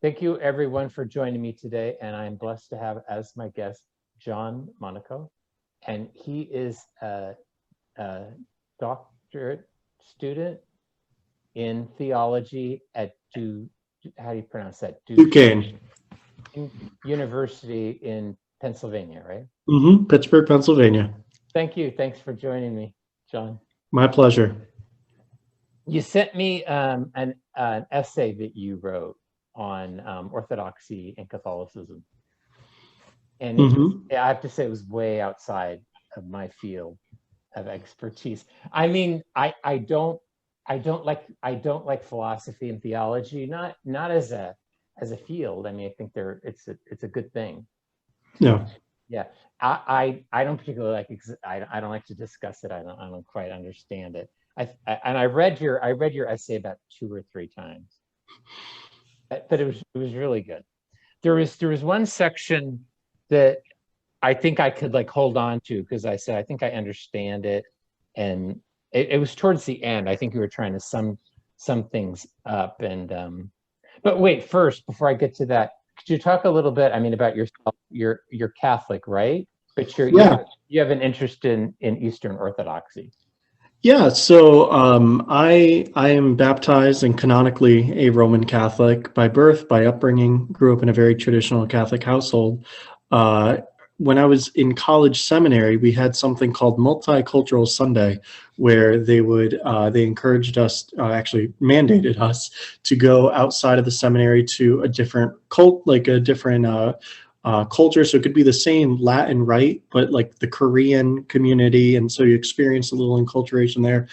Thank you, everyone, for joining me today. And I'm blessed to have as my guest John Monaco. And he is a doctorate student in theology at how do you pronounce that? Duquesne University in Pennsylvania, right? Pittsburgh, Pennsylvania. Thank you. Thanks for joining me, John. My pleasure. You sent me an essay that you wrote on Orthodoxy and Catholicism. And I have to say it was way outside of my field of expertise. I mean, I don't like philosophy and theology, not as a field. I mean, I think it's a good thing. Yeah. Yeah. I don't particularly like, I don't like to discuss it. I don't quite understand it. I read your essay about 2 or 3 times, but it was really good. There was one section that I think I could like hold on to because I said I think I understand it, and it was towards the end. I think you were trying to sum things up, and but wait, first before I get to that, could you talk a little bit? I mean, about yourself. You're Catholic, right? But you have an interest in Eastern Orthodoxy. Yeah, so I am baptized and canonically a Roman Catholic by birth, by upbringing. Grew up in a very traditional Catholic household. When I was in college seminary, we had something called Multicultural Sunday, where they encouraged us, actually mandated us, to go outside of the seminary to a different cult, like a different culture. So it could be the same Latin rite, but like the Korean community. And so you experience a little enculturation there.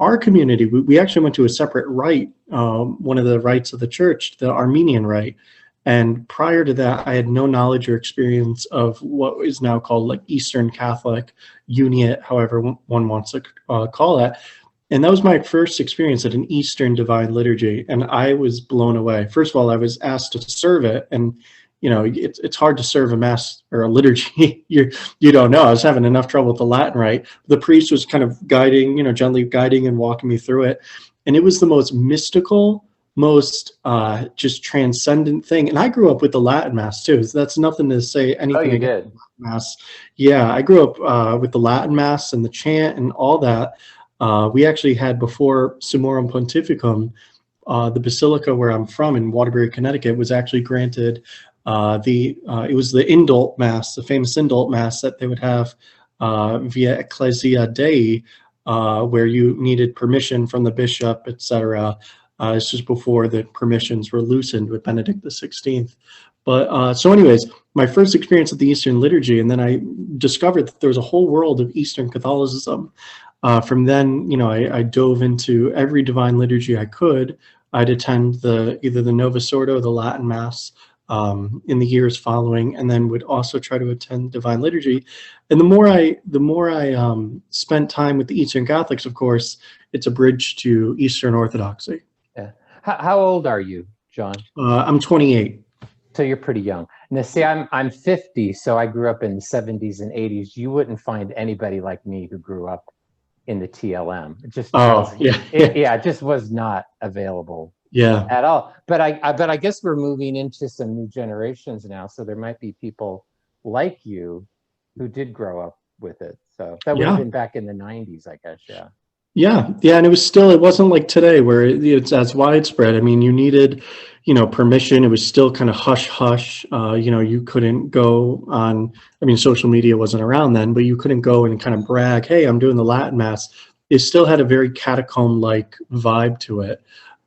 Our community, we actually went to a separate rite, one of the rites of the church, the Armenian rite. And prior to that, I had no knowledge or experience of what is now called like Eastern Catholic, Uniate, however one wants to call that. And that was my first experience at an Eastern Divine Liturgy. And I was blown away. First of all, I was asked to serve it. And you know, it's hard to serve a mass or a liturgy. you don't know. I was having enough trouble with the Latin rite. The priest was kind of guiding, gently guiding and walking me through it. And it was the most mystical, most just transcendent thing. And I grew up with the Latin Mass too. So that's nothing to say anything against Mass. Yeah, I grew up with the Latin Mass and the chant and all that. We actually had, before Summorum Pontificum, the basilica where I'm from in Waterbury, Connecticut, was actually granted it was the indult Mass, the famous indult Mass that they would have via Ecclesia Dei, where you needed permission from the bishop, etc. It's just before the permissions were loosened with Benedict XVI. But so anyways, my first experience with the Eastern liturgy, and then I discovered that there was a whole world of Eastern Catholicism. From then, I dove into every divine liturgy I could. I'd attend either the Novus Ordo or the Latin Mass in the years following, and then would also try to attend Divine Liturgy. And the more I spent time with the Eastern Catholics, of course, it's a bridge to Eastern Orthodoxy. Yeah. How old are you, John? I'm 28. So you're pretty young. Now, see, I'm 50, so I grew up in the 70s and 80s. You wouldn't find anybody like me who grew up in the TLM. It just it just was not available. Yeah, at all. But I guess we're moving into some new generations now, so there might be people like you who did grow up with it. So that would have been back in the 90s, I guess. Yeah, and it wasn't like today where it's as widespread. I mean, you needed, permission. It was still kind of hush. You couldn't go on. I mean, social media wasn't around then, but you couldn't go and kind of brag, "Hey, I'm doing the Latin Mass." It still had a very catacomb-like vibe to it.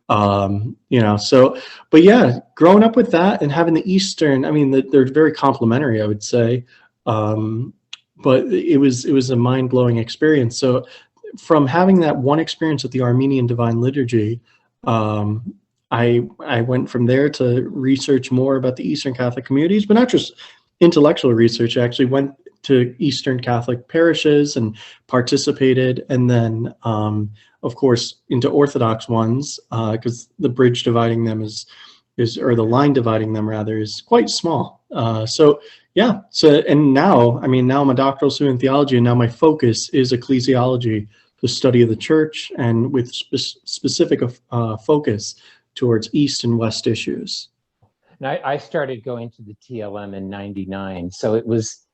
But yeah, growing up with that and having the Eastern, I mean, they're very complementary, I would say. But it was a mind-blowing experience. So from having that one experience with the Armenian Divine Liturgy, I went from there to research more about the Eastern Catholic communities, but not just intellectual research. I actually went to Eastern Catholic parishes and participated, and then of course into Orthodox ones, because the bridge dividing them or the line dividing them rather, is quite small. And now I'm a doctoral student in theology, and now my focus is ecclesiology, the study of the church, and with specific focus towards East and West issues. And I started going to the TLM in '99, so it was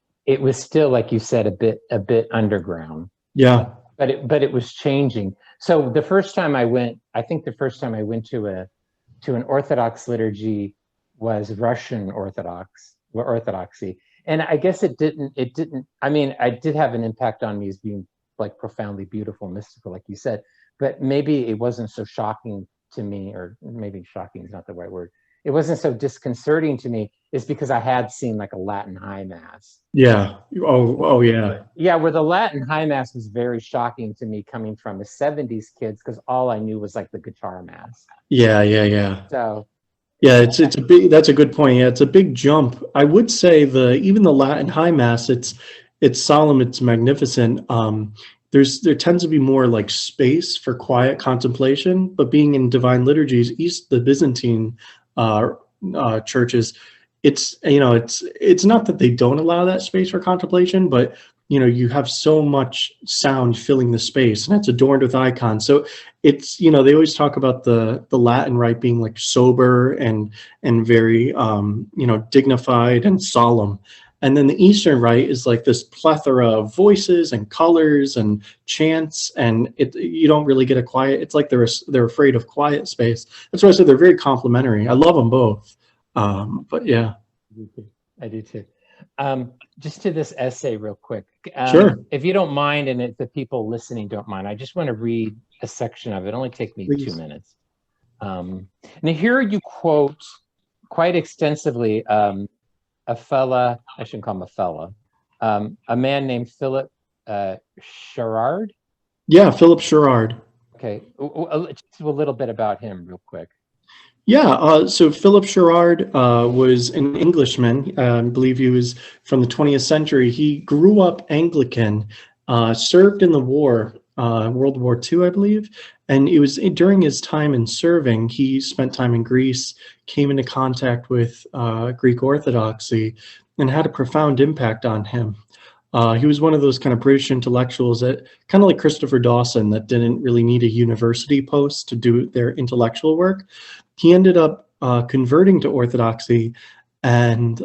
still, like you said, a bit underground. Yeah. But it was changing. So the first time I went, I think the first time I went to an Orthodox liturgy was Russian Orthodoxy. And I guess it didn't, I mean, I did have an impact on me as being like profoundly beautiful, mystical, like you said, but maybe it wasn't so shocking to me, or maybe shocking is not the right word. It wasn't so disconcerting to me, is because I had seen like a Latin high mass. Yeah. Oh, yeah. Yeah, where the Latin high mass was very shocking to me coming from the 70s kids, because all I knew was like the guitar mass. Yeah. Yeah. Yeah. So Yeah, it's a big. That's a good point. Yeah, it's a big jump. I would say even the Latin High Mass, it's solemn, it's magnificent. There tends to be more like space for quiet contemplation, but being in divine liturgies, the Byzantine uh, churches, it's not that they don't allow that space for contemplation, but you have so much sound filling the space, and it's adorned with icons. So it's they always talk about the Latin rite being like sober and very dignified and solemn, and then the Eastern rite is like this plethora of voices and colors and chants, and you don't really get a quiet. It's like they're afraid of quiet space. That's why I said they're very complementary. I love them both, but yeah. I do too. Just to this essay real quick. Sure. If you don't mind, and if the people listening don't mind, I just want to read a section of it. It'll only take me Please. 2 minutes. Now here you quote quite extensively a fella, I shouldn't call him a fella, a man named Philip Gerrard. Yeah, Philip Gerrard. Okay, just a little bit about him real quick. Yeah, so Philip Gerrard was an Englishman. I believe he was from the 20th century. He grew up Anglican, served in the war, World War II, I believe. And it was during his time in serving, he spent time in Greece, came into contact with Greek Orthodoxy, and had a profound impact on him. He was one of those kind of British intellectuals that, kind of like Christopher Dawson, that didn't really need a university post to do their intellectual work. He ended up converting to Orthodoxy and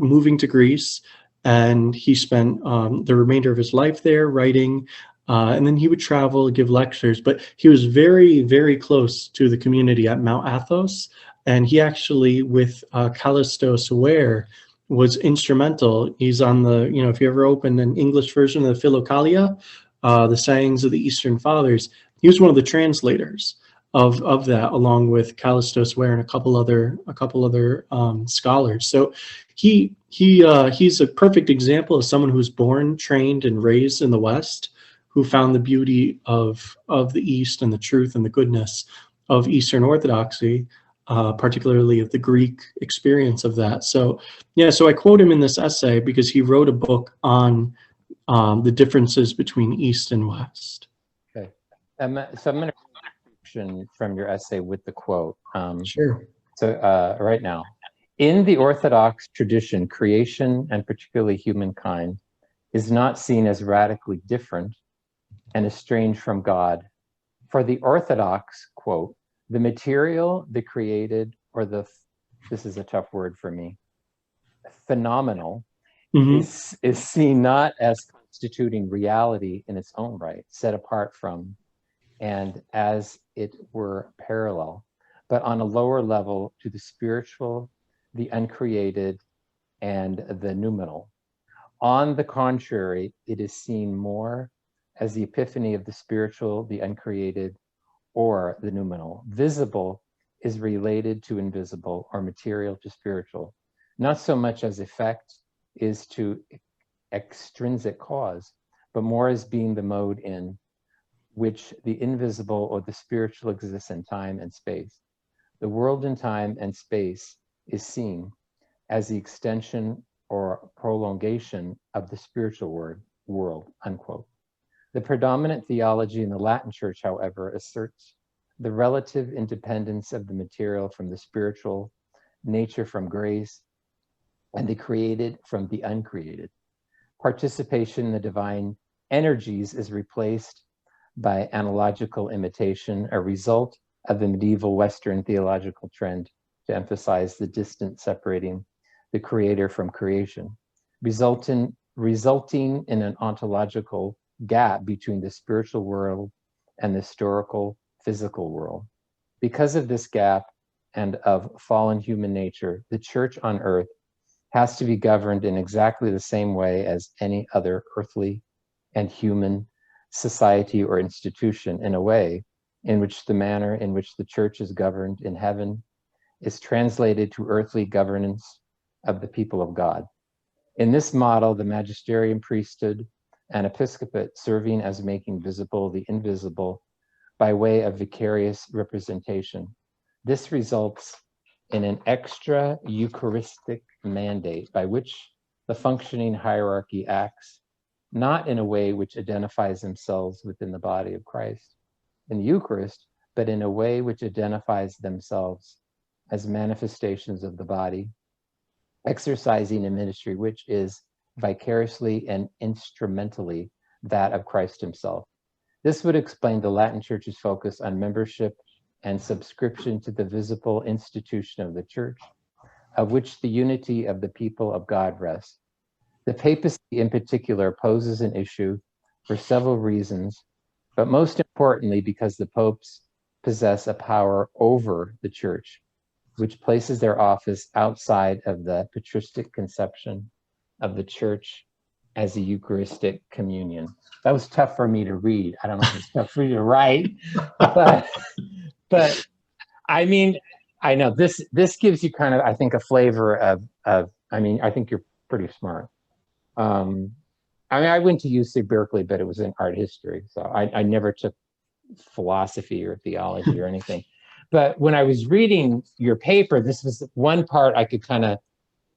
moving to Greece, and he spent the remainder of his life there writing, and then he would travel, give lectures, but he was very, very close to the community at Mount Athos, and he actually, with Kallistos Ware, was instrumental. He's on the, if you ever open an English version of the Philokalia, the sayings of the Eastern Fathers, he was one of the translators of that, along with Kallistos Ware and a couple other scholars. So he's a perfect example of someone who's born, trained, and raised in the West, who found the beauty of the East and the truth and the goodness of Eastern Orthodoxy, particularly of the Greek experience of that. So yeah, so I quote him in this essay because he wrote a book on the differences between East and West. Okay, so I'm going to from your essay with the quote. Sure. So right now, in the Orthodox tradition, creation, and particularly humankind, is not seen as radically different and estranged from God. For the Orthodox, quote, the material, the created, or this is a tough word for me, phenomenal, is seen not as constituting reality in its own right, set apart from, and as it were parallel, but on a lower level to the spiritual, the uncreated, and the noumenal. On the contrary, it is seen more as the epiphany of the spiritual, the uncreated, or the noumenal. Visible is related to invisible, or material to spiritual, not so much as effect is to extrinsic cause, but more as being the mode in which the invisible or the spiritual exists in time and space. The world in time and space is seen as the extension or prolongation of the spiritual world, unquote. The predominant theology in the Latin Church, however, asserts the relative independence of the material from the spiritual, nature from grace, and the created from the uncreated. Participation in the divine energies is replaced by analogical imitation, a result of the medieval Western theological trend to emphasize the distance separating the creator from creation, resulting in an ontological gap between the spiritual world and the historical physical world. Because of this gap and of fallen human nature, the church on earth has to be governed in exactly the same way as any other earthly and human society or institution, in a way in which the manner in which the church is governed in heaven is translated to earthly governance of the people of God. In this model, the magisterium, priesthood, and episcopate serving as making visible the invisible by way of vicarious representation. This results in an extra Eucharistic mandate by which the functioning hierarchy acts not in a way which identifies themselves within the body of Christ in the Eucharist, but in a way which identifies themselves as manifestations of the body, exercising a ministry which is vicariously and instrumentally that of Christ himself. This would explain the Latin Church's focus on membership and subscription to the visible institution of the Church, of which the unity of the people of God rests. The papacy in particular poses an issue for several reasons, but most importantly because the popes possess a power over the Church, which places their office outside of the patristic conception of the Church as a Eucharistic communion. That was tough for me to read. I don't know if it's tough for you to write, but I mean, I know this gives you kind of, I think, a flavor of I mean, I think you're pretty smart. I mean, I went to UC Berkeley, but it was in art history, so I never took philosophy or theology or anything. But when I was reading your paper, this was one part I could kind of,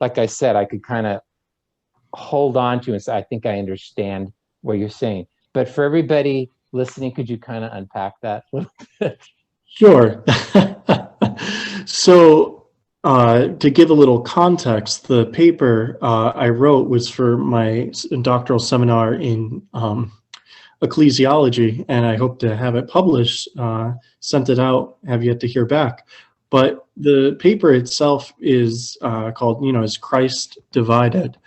like I said, I could kind of hold on to and say, I think I understand what you're saying. But for everybody listening, could you kind of unpack that a little bit? Sure. So to give a little context, the paper I wrote was for my doctoral seminar in ecclesiology, and I hope to have it published, sent it out, have yet to hear back. But the paper itself is called, is Christ Divided?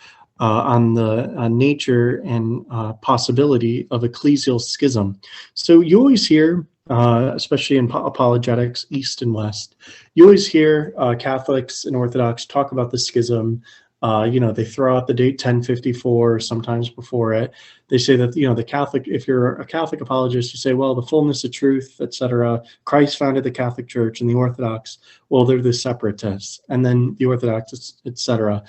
On the nature and possibility of ecclesial schism. So you always hear, especially in apologetics, East and West, you always hear Catholics and Orthodox talk about the schism. They throw out the date 1054, or sometimes before it. They say that, the Catholic, if you're a Catholic apologist, you say, well, the fullness of truth, etc. Christ founded the Catholic Church, and the Orthodox, well, they're the separatists, and then the Orthodox, etc.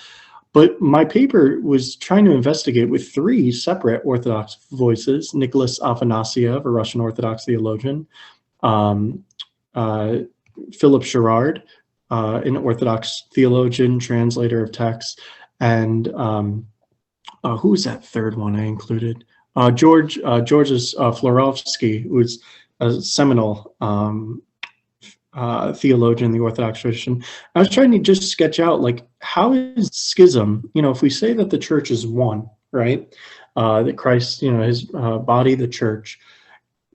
But my paper was trying to investigate with three separate Orthodox voices: Nicholas Afanasiev, a Russian Orthodox theologian, Philip Gerrard, an Orthodox theologian, translator of texts, and who was that third one I included? Georges Florovsky, who was a seminal theologian in the Orthodox tradition. I was trying to just sketch out, like, how is schism, if we say that the church is one, right? That Christ, his body, the church,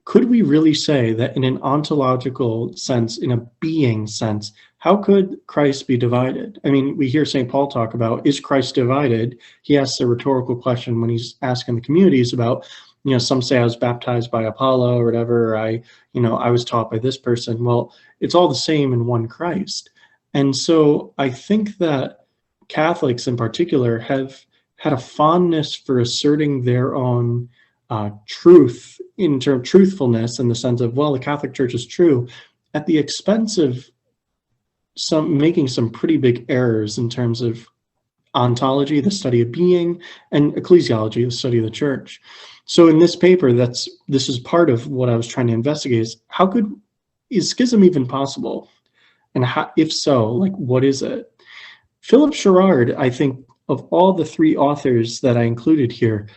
could we really say that in an ontological sense, in a being sense, how could Christ be divided? I mean, we hear St. Paul talk about, is Christ divided? He asks a rhetorical question when he's asking the communities about, some say I was baptized by Apollo or whatever, or I was taught by this person. Well, it's all the same in one Christ. And so I think that Catholics in particular have had a fondness for asserting their own truth, in terms of truthfulness, in the sense of, well, the Catholic Church is true, at the expense of making some pretty big errors in terms of ontology, the study of being, and ecclesiology, the study of the church. So in this paper, this is part of what I was trying to investigate, is is schism even possible? And if so, like, what is it? Philip Gerrard, I think, of all the three authors that I included here,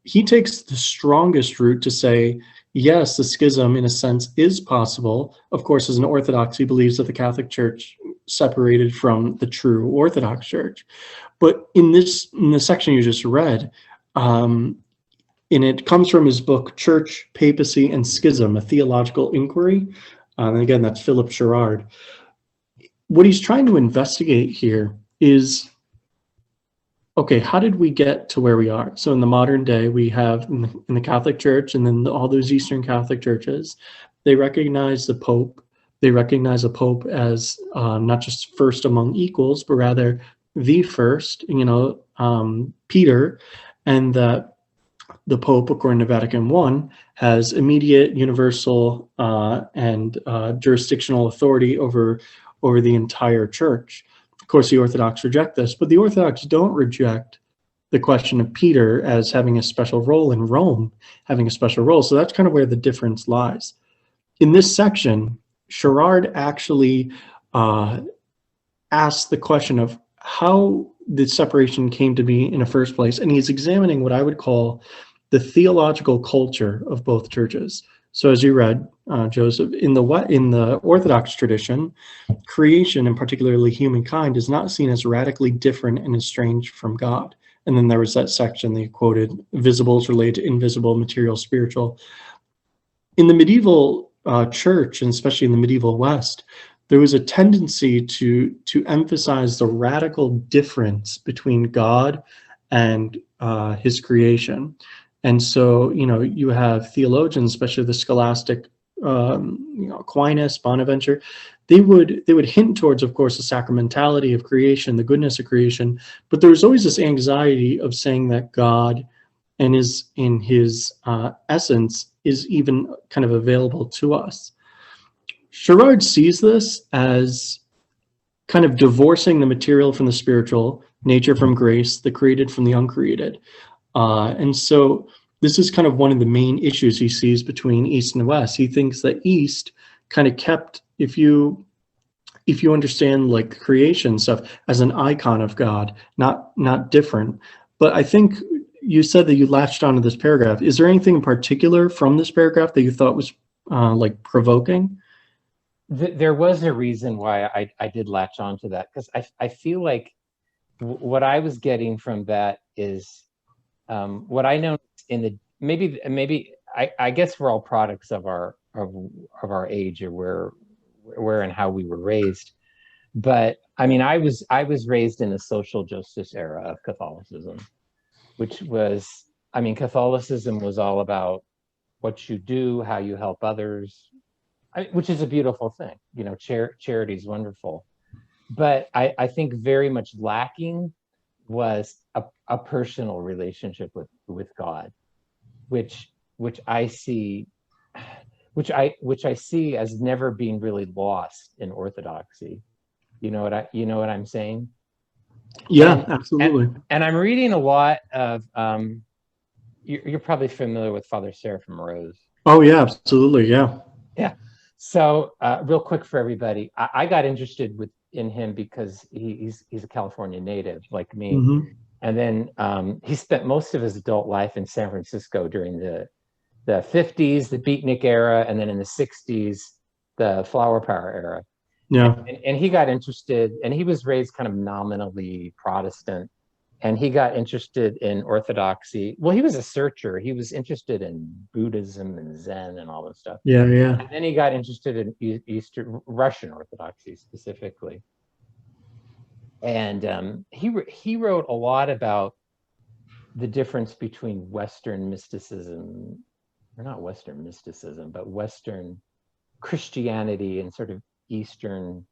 he takes the strongest route to say, yes, the schism in a sense is possible. Of course, as an Orthodox, he believes that the Catholic Church separated from the true Orthodox Church. But in the section you just read, and it comes from his book, Church, Papacy, and Schism, a Theological Inquiry. And again, that's Philip Gerrard. what he's trying to investigate here is, okay, how did we get to where we are? So in the modern day, we have in the Catholic Church, and then all those Eastern Catholic churches, they recognize the Pope. They recognize a Pope as not just first among equals, but rather the first, Peter, and that the Pope, according to Vatican I, has immediate, universal, and jurisdictional authority over the entire church. Of course, the Orthodox reject this, but the Orthodox don't reject the question of Peter as having a special role in Rome, having a special role. So that's kind of where the difference lies. In this section, Gerrard actually asks the question of how the separation came to be in the first place, and he's examining what I would call the theological culture of both churches. So as you read, Joseph, in the Orthodox tradition, creation, and particularly humankind, is not seen as radically different and estranged from God. And then there was that section they quoted, visibles related to invisible, material, spiritual. In the medieval church, and especially in the medieval West, there was a tendency to emphasize the radical difference between God and his creation. And so, you have theologians, especially the scholastic, Aquinas, Bonaventure, they would hint towards, of course, the sacramentality of creation, the goodness of creation, but there was always this anxiety of saying that God and in his essence is even kind of available to us. Gerrard sees this as kind of divorcing the material from the spiritual, nature from grace, the created from the uncreated. And so this is kind of one of the main issues he sees between East and West. He thinks that East kind of kept, if you understand like creation stuff, as an icon of God, not different. But I think you said that you latched onto this paragraph. Is there anything in particular from this paragraph that you thought was like provoking? There was a reason why I did latch onto that, because I feel like what I was getting from that is what I know in the maybe I guess we're all products of our age, or where and how we were raised. But I mean, I was raised in the social justice era of Catholicism, which was, I mean, Catholicism was all about what you do, how you help others, which is a beautiful thing. Charity is wonderful. But I think very much lacking was a personal relationship with God, which I see as never being really lost in Orthodoxy. You know what I'm saying? Yeah, absolutely. And I'm reading a lot of you're probably familiar with Father Seraphim Rose. Oh yeah, absolutely. Yeah. Yeah. So real quick for everybody, I got interested in him because he's a California native like me. Mm-hmm. And then he spent most of his adult life in San Francisco during the 50s, the beatnik era, and then in the 60s, the flower power era. Yeah. And he got interested, and he was raised kind of nominally Protestant, and he got interested in Orthodoxy. Well, he was a searcher. He was interested in Buddhism and Zen and all this stuff. Yeah, yeah. And then he got interested in Eastern Russian Orthodoxy specifically. And he wrote a lot about the difference between Western mysticism, or not Western mysticism, but Western Christianity and sort of Eastern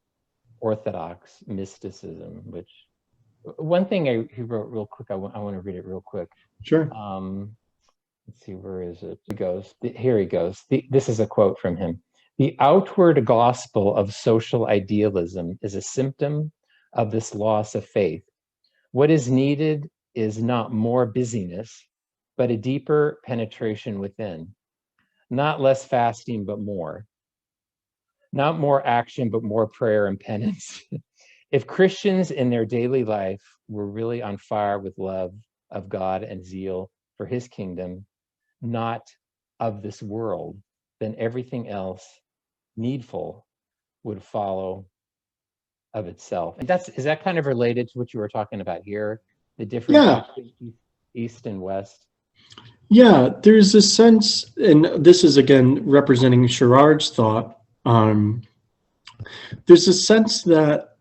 Orthodox mysticism. Which one thing he wrote real quick, I want to read it real quick. Sure. Let's see, where is it? Here he goes. This is a quote from him. "The outward gospel of social idealism is a symptom of this loss of faith. What is needed is not more busyness, but a deeper penetration within. Not less fasting, but more. Not more action, but more prayer and penance. If Christians in their daily life were really on fire with love of God and zeal for his kingdom, not of this world, then everything else needful would follow of itself." And is that kind of related to what you were talking about here? The difference between East and West? Yeah, there's a sense, and this is again representing Gerrard's thought, There's a sense that,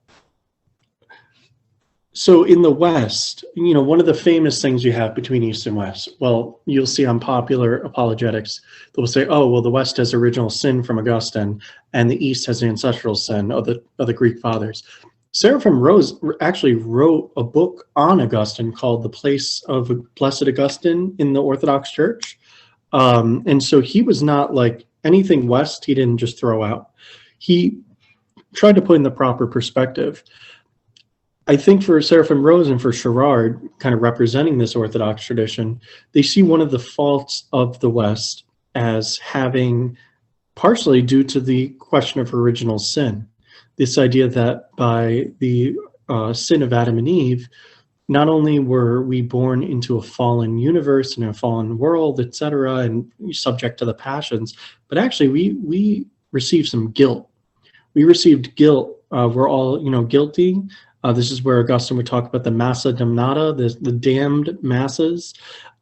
so in the West, one of the famous things you have between East and West, well, you'll see on popular apologetics, they'll say, oh, well, the West has original sin from Augustine, and the East has the ancestral sin of the Greek fathers. Seraphim Rose actually wrote a book on Augustine called The Place of Blessed Augustine in the Orthodox Church. And so he was not like anything West, he didn't just throw out. He tried to put in the proper perspective. I think for Seraphim Rose and for Gerrard, kind of representing this Orthodox tradition, they see one of the faults of the West as having, partially due to the question of original sin. This idea that by the sin of Adam and Eve, not only were we born into a fallen universe and a fallen world, etc., and subject to the passions, but actually we received some guilt. We received guilt. We're all, guilty. This is where Augustine would talk about the massa damnata, the damned masses.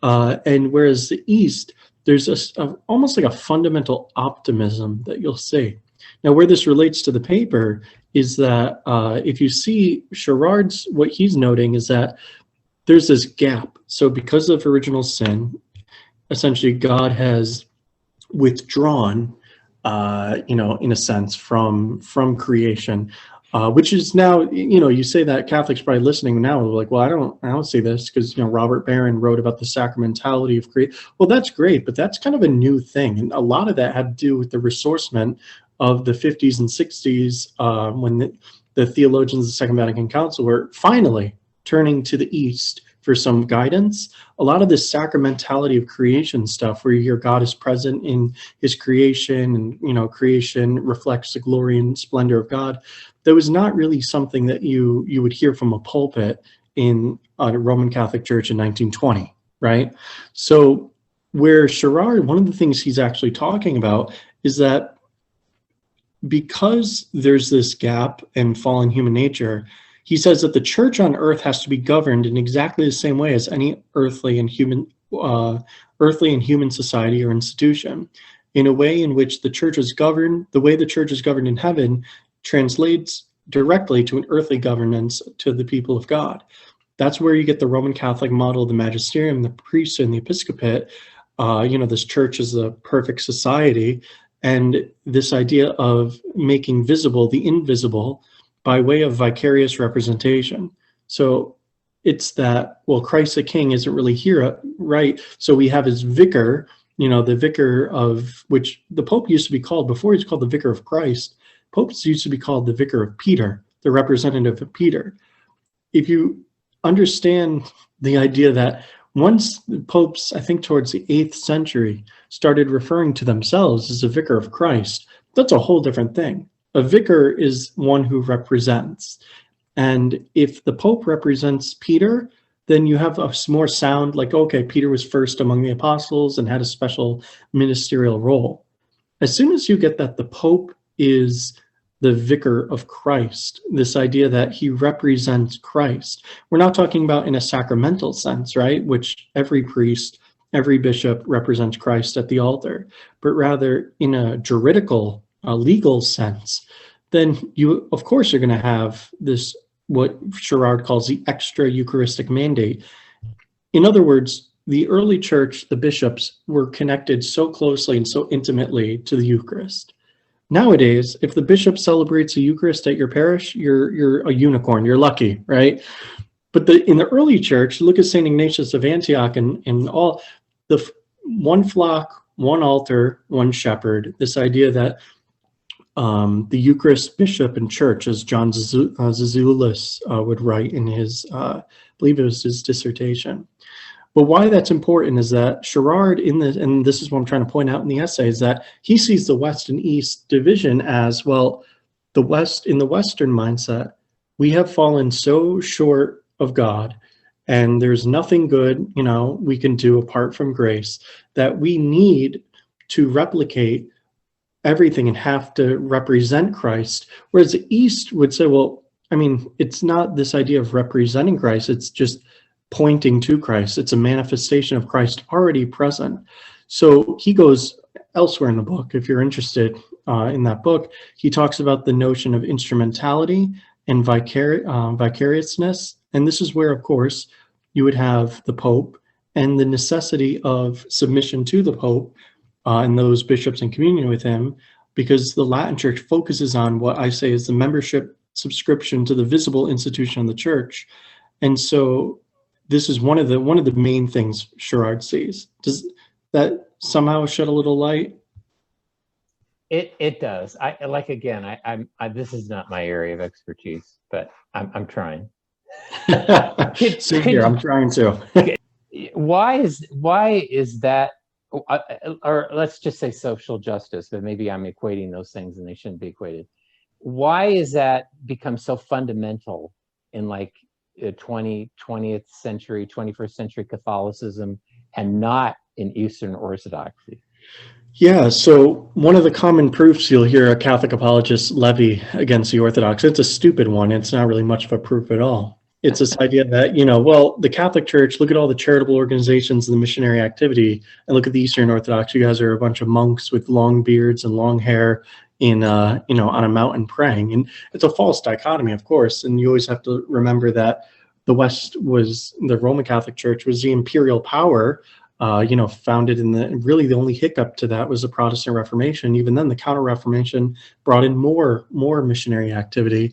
And whereas the East, there's almost like a fundamental optimism that you'll see. Now, where this relates to the paper is that if you see Gerrard's, what he's noting is that there's this gap. So because of original sin, essentially God has withdrawn, in a sense, from creation. Which is now, you say that Catholics probably listening now are like, well, I don't see this because, Robert Barron wrote about the sacramentality of creation. Well, that's great, but that's kind of a new thing. And a lot of that had to do with the ressourcement of the 50s and 60s when the theologians of the Second Vatican Council were finally turning to the East for some guidance. A lot of this sacramentality of creation stuff where you hear God is present in his creation and, creation reflects the glory and splendor of God. That was not really something that you would hear from a pulpit in a Roman Catholic Church in 1920, right? So where Gerrard, one of the things he's actually talking about is that because there's this gap in fallen human nature, he says that the church on earth has to be governed in exactly the same way as any earthly and human society or institution, in a way in which the church is governed, the way the church is governed in heaven translates directly to an earthly governance to the people of God. That's where you get the Roman Catholic model, the magisterium, the priesthood, and the episcopate. This church is a perfect society, and this idea of making visible the invisible by way of vicarious representation. So it's that, well, Christ the King isn't really here, right? So we have his vicar, the vicar of which the Pope used to be called, before he's called the vicar of Christ, popes used to be called the vicar of Peter, the representative of Peter. If you understand the idea that once the popes, I think towards the 8th century, started referring to themselves as a vicar of Christ, that's a whole different thing. A vicar is one who represents. And if the Pope represents Peter, then you have a more sound like, okay, Peter was first among the apostles and had a special ministerial role. As soon as you get that the Pope is the vicar of Christ, this idea that he represents Christ, we're not talking about in a sacramental sense, right? Which every priest, every bishop represents Christ at the altar, but rather in a juridical, legal sense, then you, of course, you're going to have this, what Gerrard calls the extra Eucharistic mandate. In other words, the early church, the bishops, were connected so closely and so intimately to the Eucharist. Nowadays, if the bishop celebrates a Eucharist at your parish, you're a unicorn, you're lucky, right? But in the early church, look at St. Ignatius of Antioch and all, the one flock, one altar, one shepherd, this idea that the Eucharist, bishop, and church, as John Zazoulis would write in his, I believe it was his dissertation. But why that's important is that Gerrard, and this is what I'm trying to point out in the essay, is that he sees the West and East division as, well, the West, in the Western mindset, we have fallen so short of God, and there's nothing good, we can do apart from grace, that we need to replicate everything and have to represent Christ. Whereas the East would say, well, it's not this idea of representing Christ, it's just pointing to Christ. It's a manifestation of Christ already present. So he goes elsewhere in the book, if you're interested in that book, he talks about the notion of instrumentality and vicariousness. And this is where, of course, you would have the Pope and the necessity of submission to the Pope and those bishops in communion with him, because the Latin Church focuses on what I say is the membership subscription to the visible institution of the Church. And so this is one of the main things Gerrard sees. Does that somehow shed a little light? It does. This is not my area of expertise, but I'm trying. Same here. I'm trying to. Why is that? Or let's just say social justice, but maybe I'm equating those things and they shouldn't be equated. Why is that become so fundamental in like 20th century, 21st century Catholicism and not in Eastern Orthodoxy? Yeah, so one of the common proofs you'll hear a Catholic apologist levy against the Orthodox, it's a stupid one. It's not really much of a proof at all. It's this idea that, well, the Catholic Church, look at all the charitable organizations and the missionary activity, and look at the Eastern Orthodox. You guys are a bunch of monks with long beards and long hair in, on a mountain praying. And it's a false dichotomy, of course. And you always have to remember that the Roman Catholic Church was the imperial power, founded in the only hiccup to that was the Protestant Reformation. Even then, the Counter-Reformation brought in more missionary activity.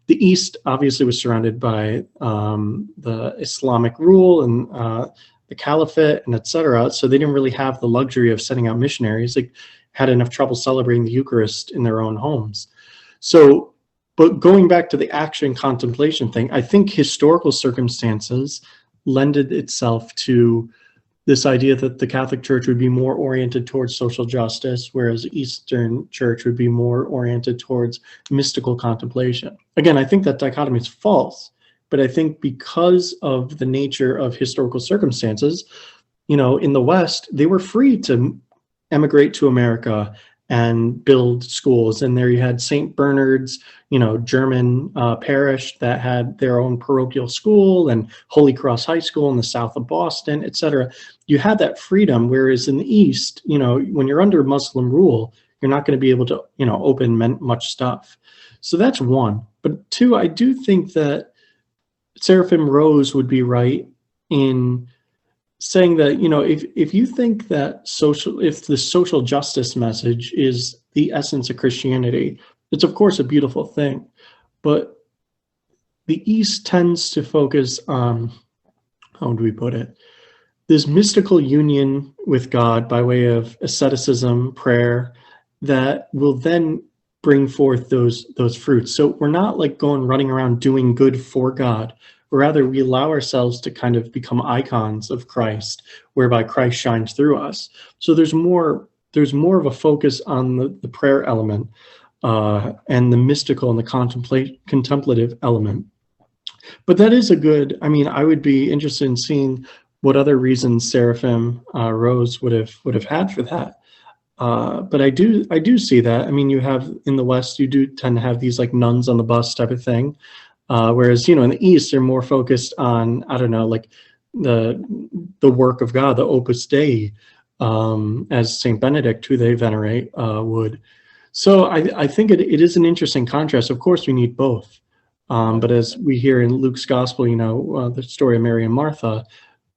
The East obviously was surrounded by the Islamic rule and the Caliphate and etc. So they didn't really have the luxury of sending out missionaries. They had enough trouble celebrating the Eucharist in their own homes. So, but going back to the action contemplation thing, I think historical circumstances lended itself to this idea that the Catholic Church would be more oriented towards social justice, whereas the Eastern Church would be more oriented towards mystical contemplation. Again, I think that dichotomy is false, but I think because of the nature of historical circumstances, in the West, they were free to emigrate to America and build schools. And there you had St. Bernard's, German parish that had their own parochial school, and Holy Cross High School in the south of Boston, etc. You had that freedom, whereas in the East, when you're under Muslim rule, you're not going to be able to, open much stuff. So that's one. But two, I do think that Seraphim Rose would be right in saying that, if you think that if the social justice message is the essence of Christianity, it's of course a beautiful thing, but the East tends to focus on, how do we put it, this mystical union with God by way of asceticism, prayer, that will then bring forth those fruits. So we're not like running around doing good for God. Rather, we allow ourselves to kind of become icons of Christ, whereby Christ shines through us. So there's more of a focus on the prayer element and the mystical and the contemplative element. But that is I would be interested in seeing what other reasons Seraphim Rose would have had for that. But I do see that. You have in the West, you do tend to have these like nuns on the bus type of thing. Whereas, in the East, they're more focused on, like the work of God, the Opus Dei, as St. Benedict, who they venerate, would. So I think it is an interesting contrast. Of course, we need both. But as we hear in Luke's gospel, the story of Mary and Martha,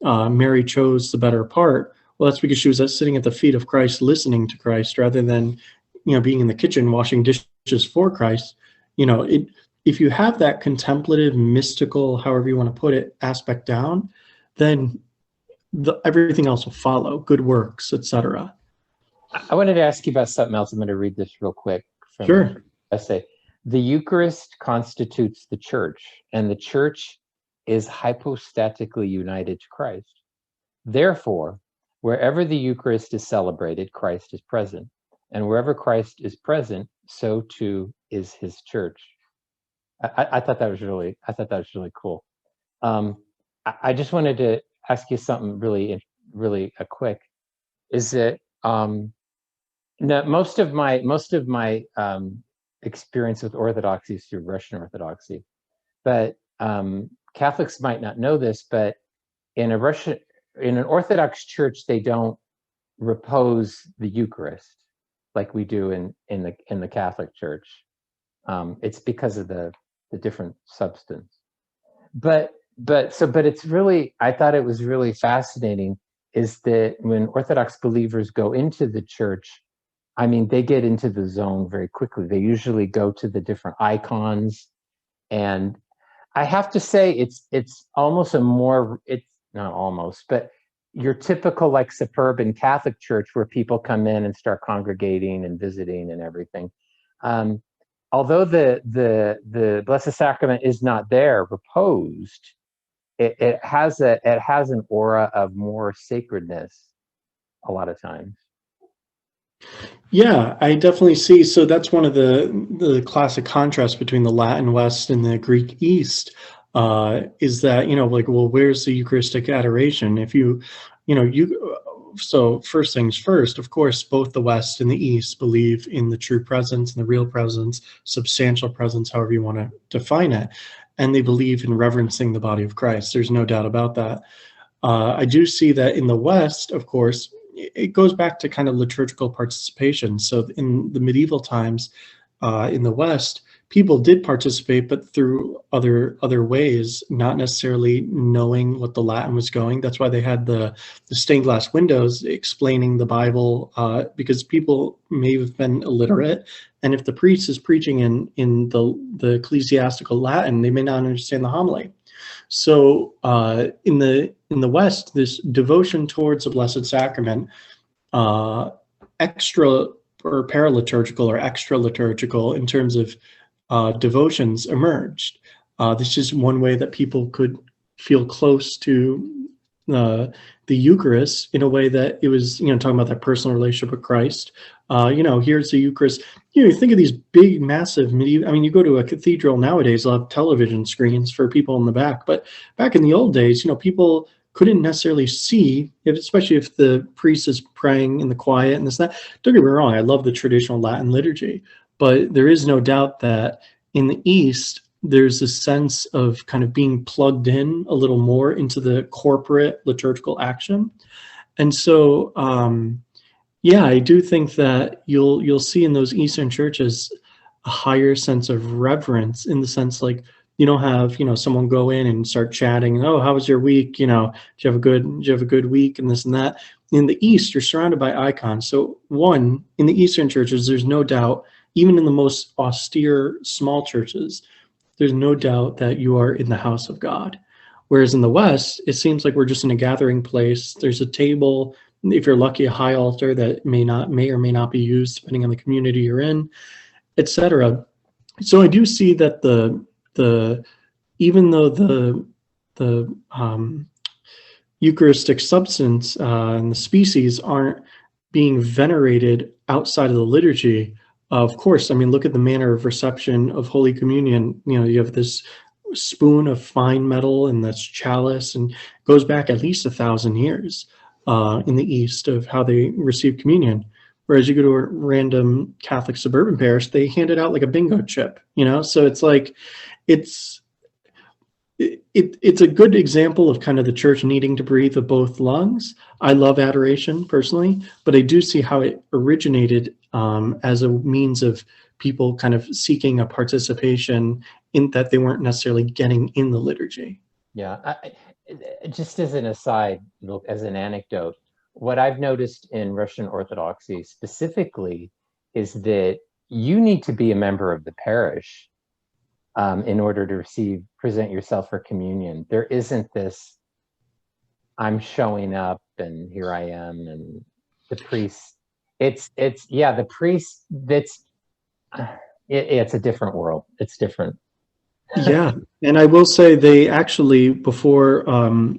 Mary chose the better part. Well, that's because she was sitting at the feet of Christ, listening to Christ, rather than, being in the kitchen washing dishes for Christ. If you have that contemplative, mystical, however you want to put it, aspect down, then everything else will follow, good works, etc. I wanted to ask you about something else. I'm going to read this real quick from Sure. essay. The Eucharist constitutes the Church, and the Church is hypostatically united to Christ. Therefore, wherever the Eucharist is celebrated, Christ is present, and wherever Christ is present, so too is his Church. I thought that was really cool. I just wanted to ask you something really quick. Is that most of my experience with Orthodoxy is through Russian Orthodoxy, but Catholics might not know this, but in an Orthodox church, they don't repose the Eucharist like we do in the Catholic Church. It's because of the different substance. But it's really, I thought it was really fascinating is that when Orthodox believers go into the church, I mean, they get into the zone very quickly. They usually go to the different icons, and I have to say it's almost it's not almost, but your typical like suburban Catholic church where people come in and start congregating and visiting and everything. Although the Blessed Sacrament is not there reposed, it has an aura of more sacredness a lot of times. Yeah, I definitely see. So that's one of the classic contrasts between the Latin West and the Greek East, is that, like, well, where's the Eucharistic adoration? If so first things first, of course, both the West and the East believe in the true presence and the real presence, substantial presence, however you want to define it. And they believe in reverencing the body of Christ. There's no doubt about that. I do see that in the West, of course, it goes back to kind of liturgical participation. So in the medieval times, in the West, people did participate, but through other ways, not necessarily knowing what the Latin was going. That's why they had the stained glass windows explaining the Bible, because people may have been illiterate, and if the priest is preaching in the ecclesiastical Latin, they may not understand the homily. So in the West, this devotion towards the Blessed Sacrament, extra or paraliturgical or extra liturgical in terms of devotions emerged. This is one way that people could feel close to the Eucharist in a way that it was, talking about that personal relationship with Christ. Here's the Eucharist. You think of these big, massive medieval, I mean, you go to a cathedral nowadays, they'll have television screens for people in the back. But back in the old days, people couldn't necessarily see, especially if the priest is praying in the quiet and this and that. Don't get me wrong, I love the traditional Latin liturgy. But there is no doubt that in the East, there's a sense of kind of being plugged in a little more into the corporate liturgical action. And so, yeah, I do think that you'll see in those Eastern churches a higher sense of reverence, in the sense like you don't have someone go in and start chatting. Oh, how was your week? Did you have a good week and this and that. In the East, you're surrounded by icons. So one, in the Eastern churches, there's no doubt, even in the most austere small churches, there's no doubt that you are in the house of God. Whereas in the West, it seems like we're just in a gathering place. There's a table, if you're lucky, a high altar that may or may not be used depending on the community you're in, etc. So I do see that even though the Eucharistic substance and the species aren't being venerated outside of the liturgy, of course, I mean, look at the manner of reception of Holy Communion. You have this spoon of fine metal and that's chalice, and goes back at least 1,000 years in the East of how they receive communion. Whereas you go to a random Catholic suburban parish, they hand it out like a bingo chip, So it's like, it's a good example of kind of the church needing to breathe with both lungs. I love adoration personally, but I do see how it originated as a means of people kind of seeking a participation in that they weren't necessarily getting in the liturgy. Yeah, just as an aside, as an anecdote, what I've noticed in Russian Orthodoxy specifically is that you need to be a member of the parish in order to present yourself for communion. There isn't this, I'm showing up and here I am, and the priest. It's the priest. It's a different world. It's different. Yeah, and I will say they actually, before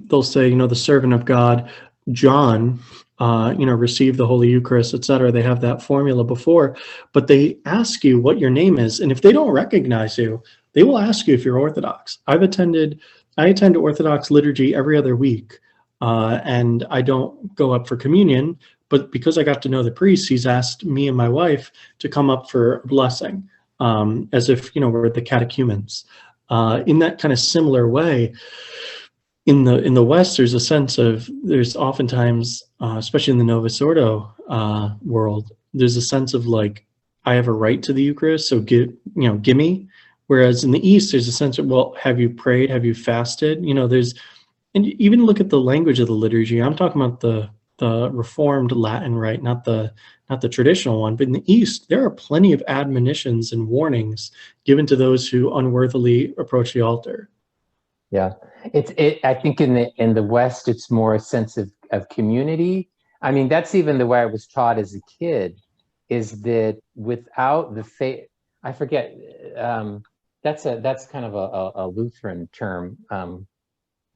they'll say, the servant of God, John, received the Holy Eucharist, etc. They have that formula before, but they ask you what your name is, and if they don't recognize you, they will ask you if you're Orthodox. I attend Orthodox liturgy every other week, and I don't go up for communion, but because I got to know the priest, he's asked me and my wife to come up for a blessing, as if we're the catechumens. In that kind of similar way, in the West, there's oftentimes, especially in the Novus Ordo world, there's a sense of like, I have a right to the Eucharist, so gimme. Whereas in the East, there's a sense of, well, have you prayed? Have you fasted? And even look at the language of the liturgy. I'm talking about the Reformed Latin rite, not the traditional one. But in the East, there are plenty of admonitions and warnings given to those who unworthily approach the altar. Yeah, I think in the West, it's more a sense of community. I mean, that's even the way I was taught as a kid, is that without the faith, I forget, that's kind of a Lutheran term,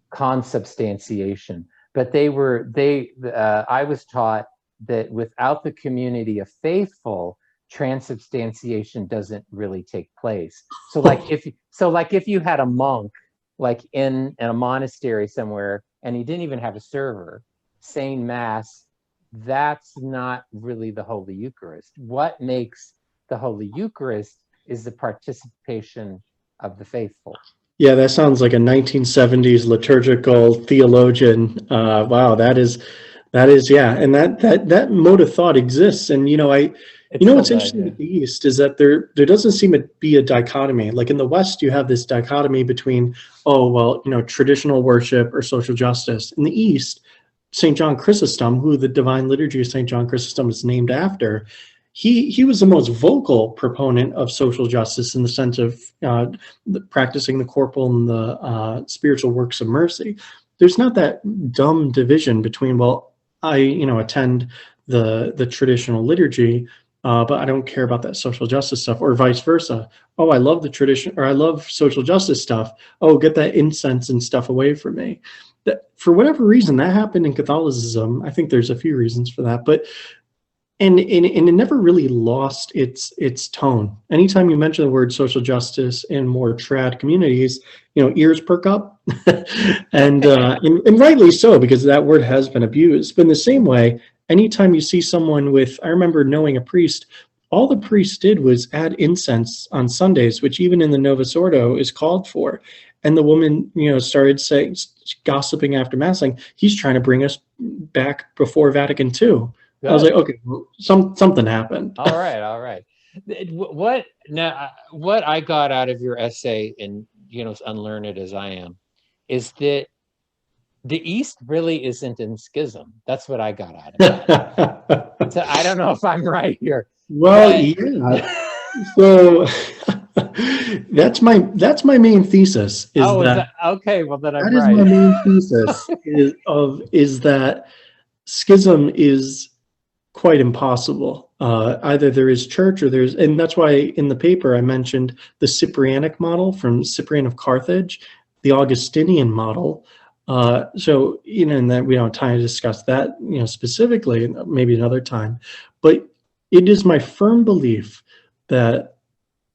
consubstantiation. But I was taught that without the community of faithful, transubstantiation doesn't really take place. So like if you had a monk like in a monastery somewhere and he didn't even have a server saying mass, that's not really the Holy Eucharist. What makes the Holy Eucharist is the participation of the faithful. Yeah, that sounds like a 1970s liturgical theologian. Wow, that is, yeah, and that mode of thought exists. And what's interesting with the East is that there doesn't seem to be a dichotomy. Like in the West, you have this dichotomy between, traditional worship or social justice. In the East, St. John Chrysostom, who the Divine Liturgy of St. John Chrysostom is named after, he was the most vocal proponent of social justice in the sense of practicing the corporal and the spiritual works of mercy. There's not that dumb division between, well, I attend the traditional liturgy, but I don't care about that social justice stuff, or vice versa. Oh, I love the tradition, or I love social justice stuff. Oh, get that incense and stuff away from me. That, for whatever reason, that happened in Catholicism. I think there's a few reasons for that, but and it never really lost its tone. Anytime you mention the word social justice in more trad communities, ears perk up, and rightly so, because that word has been abused. But in the same way, anytime you see someone I remember knowing a priest, all the priest did was add incense on Sundays, which even in the Novus Ordo is called for. And the woman, started saying, gossiping after Mass, saying, he's trying to bring us back before Vatican II. Good. I was like, okay, well, something happened. All right. What I got out of your essay, and as unlearned as I am, is that the East really isn't in schism. That's what I got out of it. So I don't know if I'm right here. Well, yeah. So that's my main thesis. Okay? Well, then I'm right. That is my main thesis is that schism is quite impossible. Either there is church or and that's why in the paper I mentioned the Cyprianic model from Cyprian of Carthage, the Augustinian model. So, and that we don't have time to discuss that, specifically, maybe another time, but it is my firm belief that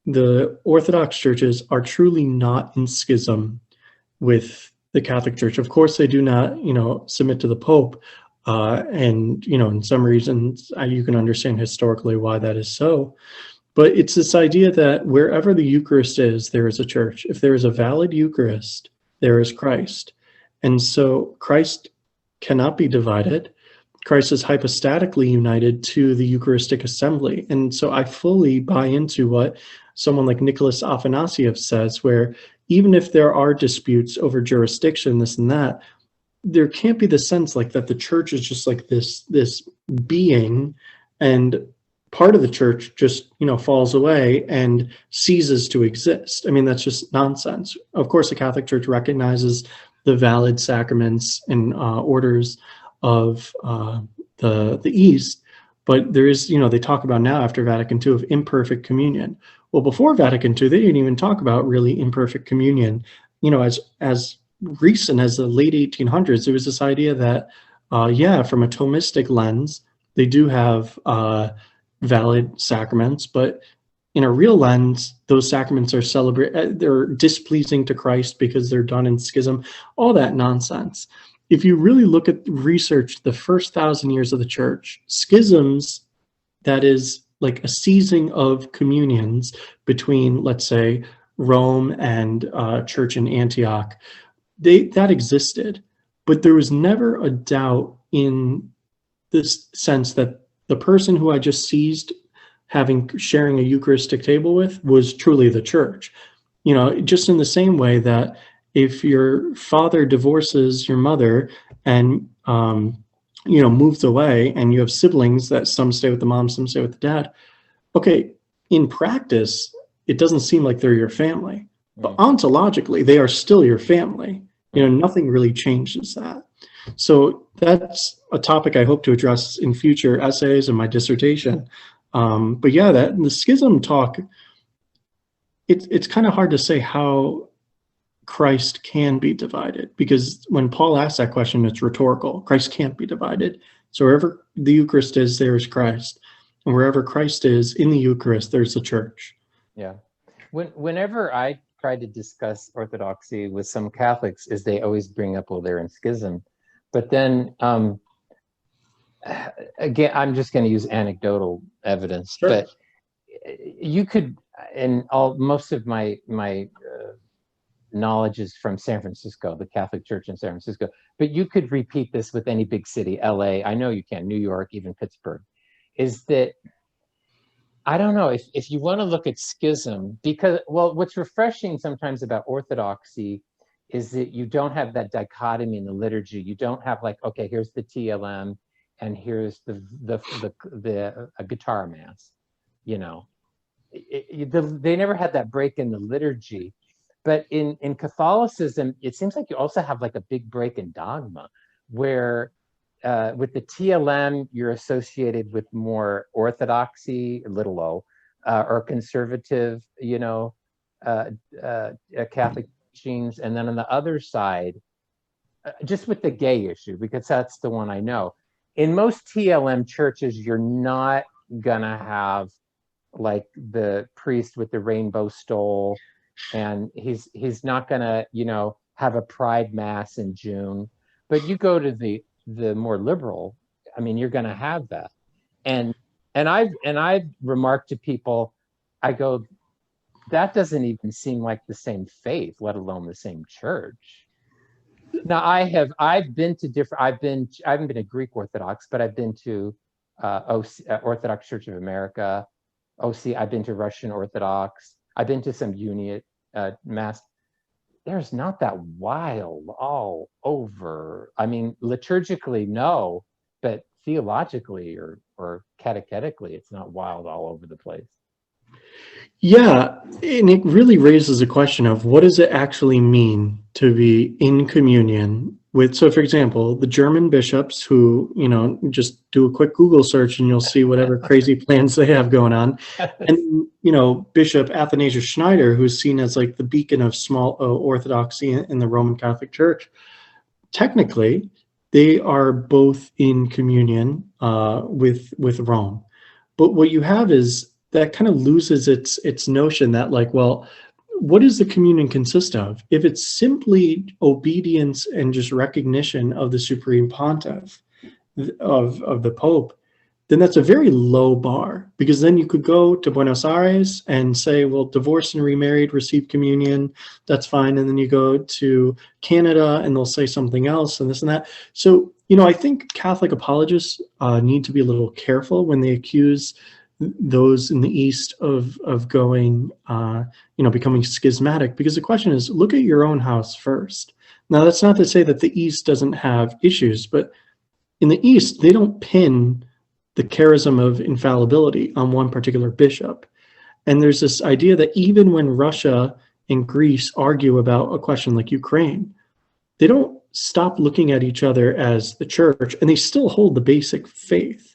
the Orthodox churches are truly not in schism with the Catholic Church. Of course, they do not, submit to the Pope. And, in some reasons, you can understand historically why that is so. But it's this idea that wherever the Eucharist is, there is a church. If there is a valid Eucharist, there is Christ. And so Christ cannot be divided. Christ is hypostatically united to the Eucharistic assembly. And so I fully buy into what someone like Nicholas Afanasieff says, where even if there are disputes over jurisdiction, this and that, there can't be the sense like that the church is just like this being, and part of the church just falls away and ceases to exist. I mean, that's just nonsense. Of course, the Catholic Church recognizes the valid sacraments and orders of the East, but there is, they talk about now after Vatican II of imperfect communion. Well, before Vatican II, they didn't even talk about really imperfect communion. As recent as the late 1800s, there was this idea that, from a Thomistic lens, they do have valid sacraments, but in a real lens, those sacraments are they're displeasing to Christ because they're done in schism, all that nonsense. If you really look at research, the first 1,000 years of the church, schisms, that is like a seizing of communions between, let's say, Rome and church in Antioch, that existed, but there was never a doubt in this sense that the person who I just seized sharing a Eucharistic table with was truly the church. You know, just in the same way that if your father divorces your mother and you know, moves away, and you have siblings that some stay with the mom, some stay with the dad, okay, in practice, it doesn't seem like they're your family, but ontologically, they are still your family. You know, nothing really changes that. So that's a topic I hope to address in future essays and my dissertation. But yeah, that the schism talk, it's kind of hard to say how Christ can be divided, because when Paul asks that question, it's rhetorical. Christ can't be divided. So wherever the Eucharist is, there is Christ. And wherever Christ is in the Eucharist, there's the church. Yeah. Whenever I try to discuss Orthodoxy with some Catholics, is they always bring up, well, they're in schism. But then, again, I'm just going to use anecdotal evidence. Sure. But you could, and most of my knowledge is from San Francisco, the Catholic Church in San Francisco. But you could repeat this with any big city, LA. I know you can, New York, even Pittsburgh. Is that, I don't know, if you want to look at schism, because, well, what's refreshing sometimes about Orthodoxy is that you don't have that dichotomy in the liturgy. You don't have like, okay, here's the TLM and here's a guitar mass, you know. They never had that break in the liturgy. But in Catholicism, it seems like you also have like a big break in dogma, where with the TLM, you're associated with more orthodoxy, little o, or conservative, you know, Catholic teachings. And then on the other side, just with the gay issue, because that's the one I know. In most TLM churches, you're not gonna have like the priest with the rainbow stole, and he's not gonna, you know, have a pride mass in June. But you go to the more liberal, I mean, you're gonna have that. And I've remarked to people, I go, that doesn't even seem like the same faith, let alone the same church. Now I've been to different, I haven't been a Greek Orthodox, but I've been to Orthodox Church of America, OC, I've been to Russian Orthodox, I've been to some Uniate Mass. There's not that wild all over. I mean, liturgically, no, but theologically or catechetically, it's not wild all over the place. Yeah, and it really raises a question of what does it actually mean to be in communion with, so for example, the German bishops who, you know, just do a quick Google search and you'll see whatever crazy plans they have going on. And, you know, Bishop Athanasius Schneider, who's seen as like the beacon of small o orthodoxy in the Roman Catholic Church, technically, they are both in communion with Rome. But what you have is that kind of loses its notion that like, well, what does the communion consist of? If it's simply obedience and just recognition of the supreme pontiff, of the Pope, then that's a very low bar, because then you could go to Buenos Aires and say, well, divorced and remarried receive communion, that's fine. And then you go to Canada and they'll say something else and this and that. So, you know, I think Catholic apologists need to be a little careful when they accuse those in the East of going, you know, becoming schismatic, because the question is, look at your own house first. Now, that's not to say that the East doesn't have issues, but in the East, they don't pin the charism of infallibility on one particular bishop. And there's this idea that even when Russia and Greece argue about a question like Ukraine, they don't stop looking at each other as the church, and they still hold the basic faith.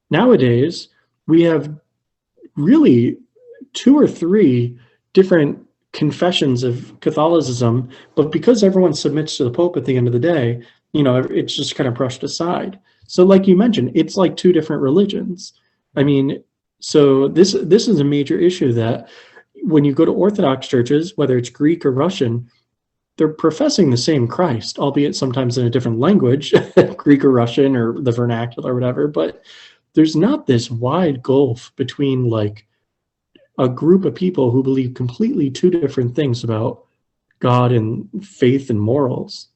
Nowadays, we have really 2 or 3 different confessions of Catholicism, but because everyone submits to the Pope at the end of the day, you know, it's just kind of brushed aside. So like you mentioned, it's like 2 different religions. I mean, so this is a major issue, that when you go to Orthodox churches, whether it's Greek or Russian, they're professing the same Christ, albeit sometimes in a different language, Greek or Russian or the vernacular or whatever, but there's not this wide gulf between like a group of people who believe completely 2 different things about God and faith and morals.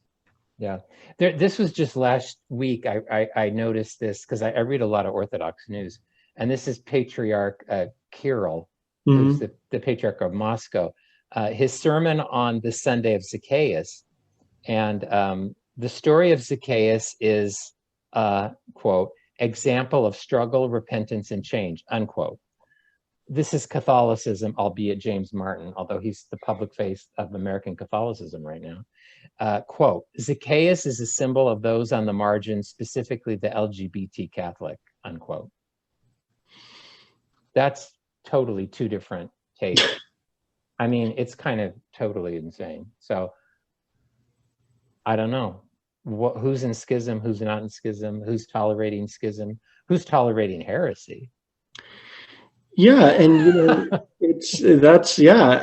Yeah. This was just last week. I noticed this because I read a lot of Orthodox news, and this is Patriarch Kirill, who's the Patriarch of Moscow. His sermon on the Sunday of Zacchaeus, and the story of Zacchaeus is, quote, example of struggle, repentance, and change, unquote. This is Catholicism, albeit James Martin, although he's the public face of American Catholicism right now. Quote, Zacchaeus is a symbol of those on the margins, specifically the LGBT Catholic, unquote. That's totally two different takes. I mean, it's kind of totally insane. So I don't know who's in schism, who's not in schism, who's tolerating schism, who's tolerating heresy. Yeah, and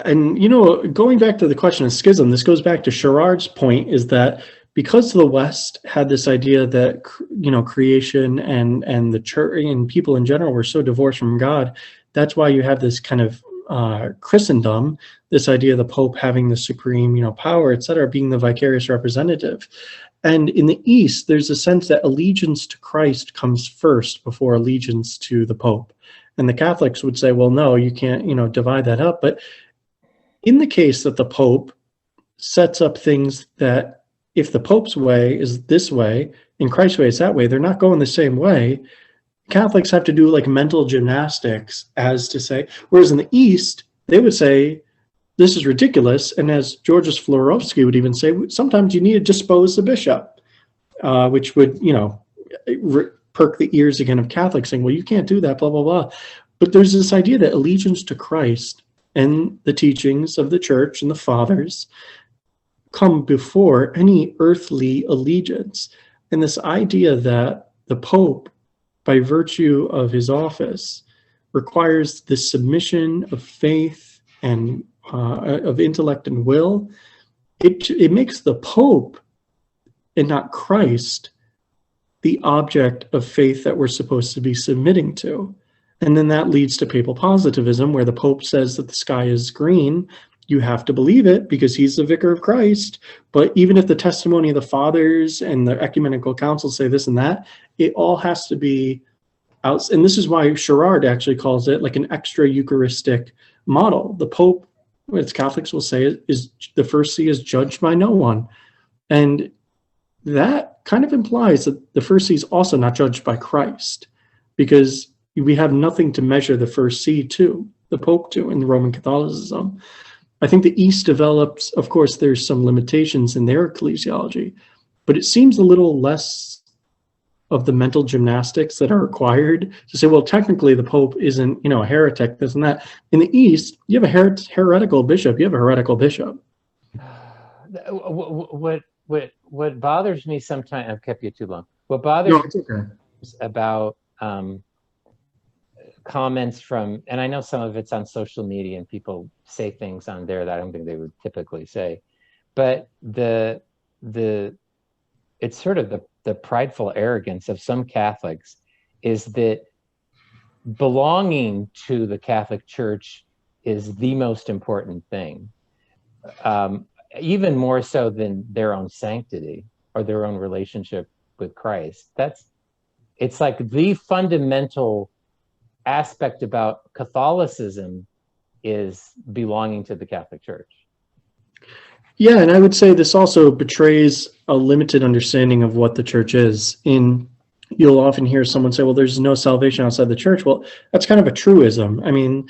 and going back to the question of schism, this goes back to Gerrard's point, is that because the West had this idea that creation and the church and people in general were so divorced from God, that's why you have this kind of Christendom, this idea of the Pope having the supreme power, etc., being the vicarious representative. And in the East, there's a sense that allegiance to Christ comes first before allegiance to the Pope. And the Catholics would say, well, no, you can't, divide that up. But in the case that the Pope sets up things that if the Pope's way is this way and Christ's way is that way, they're not going the same way. Catholics have to do like mental gymnastics as to say, whereas in the East, they would say, this is ridiculous. And as Georgios Florovsky would even say, sometimes you need to dispose the bishop, which would, perk the ears again of Catholics saying, well, you can't do that, blah, blah, blah. But there's this idea that allegiance to Christ and the teachings of the church and the fathers come before any earthly allegiance. And this idea that the Pope, by virtue of his office, requires the submission of faith and of intellect and will, it makes the Pope and not Christ the object of faith that we're supposed to be submitting to. And then that leads to papal positivism, where the Pope says that the sky is green. You have to believe it because he's the vicar of Christ. But even if the testimony of the fathers and the ecumenical council say this and that, it all has to be out. And this is why Gerrard actually calls it like an extra Eucharistic model. The Pope, as Catholics will say, is the first see is judged by no one. And that kind of implies that the first see is also not judged by Christ, because we have nothing to measure the first see to, the Pope to, in Roman Catholicism. I think the East develops, of course, there's some limitations in their ecclesiology, but it seems a little less of the mental gymnastics that are required to say, well, technically the Pope isn't, a heretic, this and that. In the East, you have a heretical bishop, you have a heretical bishop. What bothers me sometimes, I've kept you too long. What bothers me about comments from, and I know some of it's on social media and people say things on there that I don't think they would typically say, but it's sort of the prideful arrogance of some Catholics is that belonging to the Catholic Church is the most important thing. Even more so than their own sanctity or their own relationship with Christ. It's like the fundamental aspect about Catholicism is belonging to the Catholic Church. Yeah, and I would say this also betrays a limited understanding of what the church is. You'll often hear someone say, well, there's no salvation outside the church. Well, that's kind of a truism. I mean,